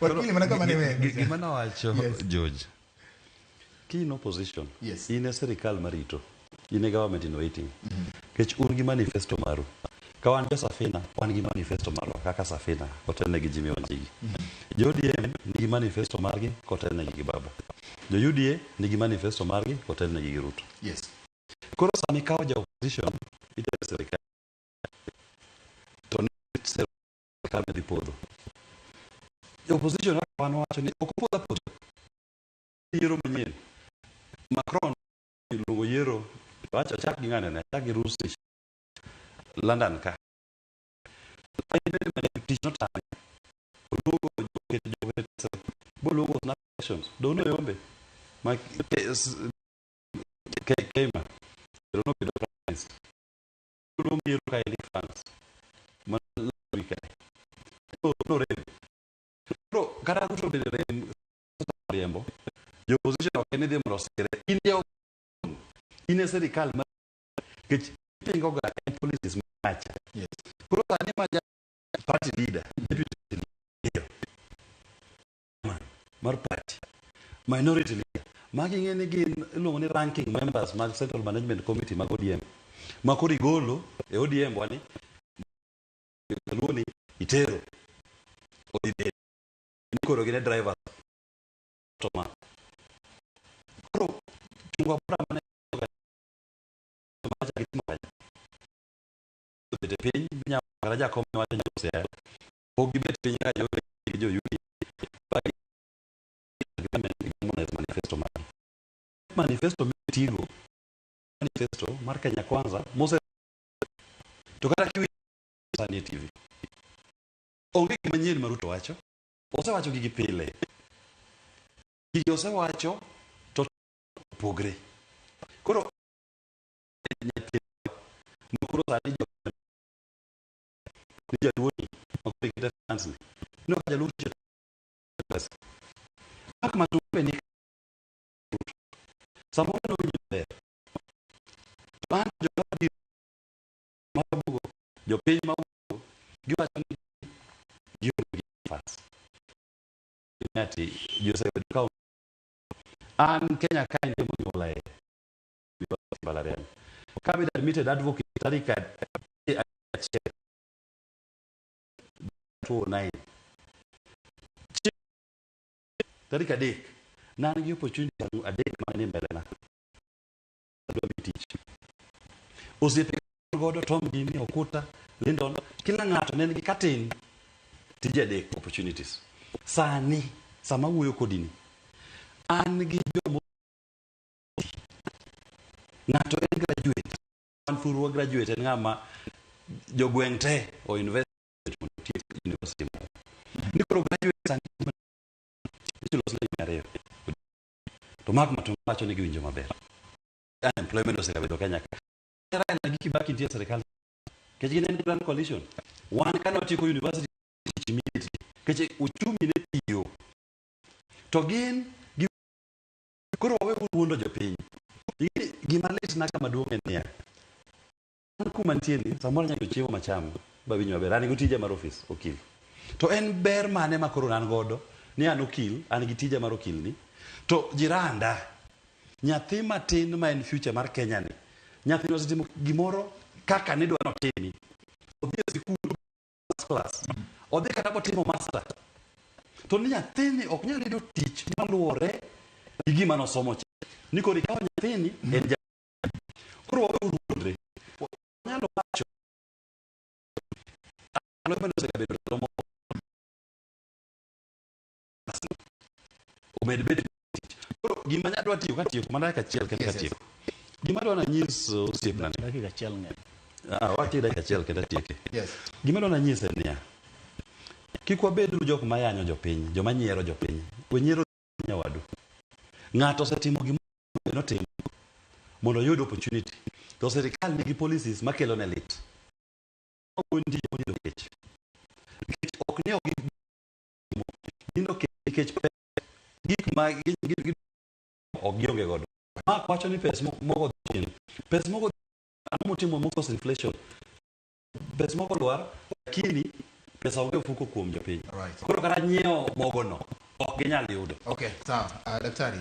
Wakili mana kama niwe. Gimana wacho George. Key opposition. Yes. In a serikal marito. In a government in waiting. Kech un gi manifesto maru. Kawan jo Safina, wan gi manifesto maru kaka Safina kotel ne gi Jimmy Wanjigi. Jo ODM nigi manifesto margi kotel ne gi Baba. Jo UDA nigi manifesto margi kotel ne gi Ruto. Yes. Koro sani kawo ja opposition ite serikal. To ne serikal ne podho. Jo opposition wan wacho ni ok podho podho. Yiero manyien. Macron luongo yiero wacho chak gi ng'ane ne chak gi Rusi London ka. Tich notame. Oluongo boluongo nations. Dono yombe. Ma Kema. Dono pido friends. Dono yiero ka eli fans. Man wika. No rem. Pero kara Ruto bede rem riembo. Yo opposition ok ne dhi mondo sire. In a serikal ma kech pingo ga policies match. Yes. Kuro sani ma party leader, deputy leader. Mar party. Minority leader. Magi ng'eni gin iluongo ni ranking members mag Central Management Committee mag ODM. Ma koro igolo e ODM wani luoni itero. Odide. Ni koro gine driver. Toma. Koro chungwa bora mane de piny nya raja kom wacho nya sel o gibet piny ka jo yudi manifesto mitigo manifesto mar Kenya Kwanza mose to kata kiwi sani TV onge manyien maruto wacho osewacho gigi pile gigi osewacho to pogre koro mukuro sani jo Jaduoni okita fancy no kajaluche bas ak matumbe ni samoro no nyinde ban jo di mabugo jo piny ma giwa gi fas nyati jo se ka an Kenya kind mo nyolae balarian cabinet admitted advocate tarika 9 tarika dek nan gi opportunity adek mane mbele na do mitich osiepe godo Tom Gini Okuta Lyndon kila ng'ato ne nigi katin tije adek opportunities sani sama wuoyo kodini an gi jomo ng'ato en graduate an furu graduate en ng'ama jogweng' te o invest university ni koro graduate sani los le mareo to mak macho ni giwinjo maber unemployment osebedo Kenya era na giki back into serikal keje ginen plan coalition wan kana otiko university immediately keje uchumi ne tiyo to gin koro we wuondo jopiny gima lit na kama duong' en ya kuma ntieni samoro nyaka chiemo machamo ba winyo maber an go tije mar office okil to en ber mane makoro nan godo ni an okil an gi tije mar okil ni to jiranda nyathi matin ma en future mar Kenya ni nyathi no timo gimoro kaka ne dwaro tini odhi e sikul class odhi kata timo master to ni nyathini ok nyal yudo tich maluwore gi gima nosomo ni koro ikawo nyathini en koro wawe nyalo wacho omed bed koro gima nyadwa tiyo katiyo mana ka chiel kata tiyo gima dwa na nyis osiepna dakika chiel ng'e wati dakika chiel kata tieke Yes. gima dwa na nyis en niya kik wabed jok mayanyo jopiny joma nyiero jopiny we nyiero nyawadu ng'ato osetimo gimoro notimo mondo oyud opportunity to serikal nigi policies makelo ne lit ondi mondo kech ok ne ok dindo kech gik ma ogionge godo ma wacho ni pes moko tin pes moko amotimo moko inflation pes moko lwar lakini pesa onge fuko kuom jopiny. Right. Koro kata nyiewo mogo no ok ginyal yudo. Okay, sawa. Daktari.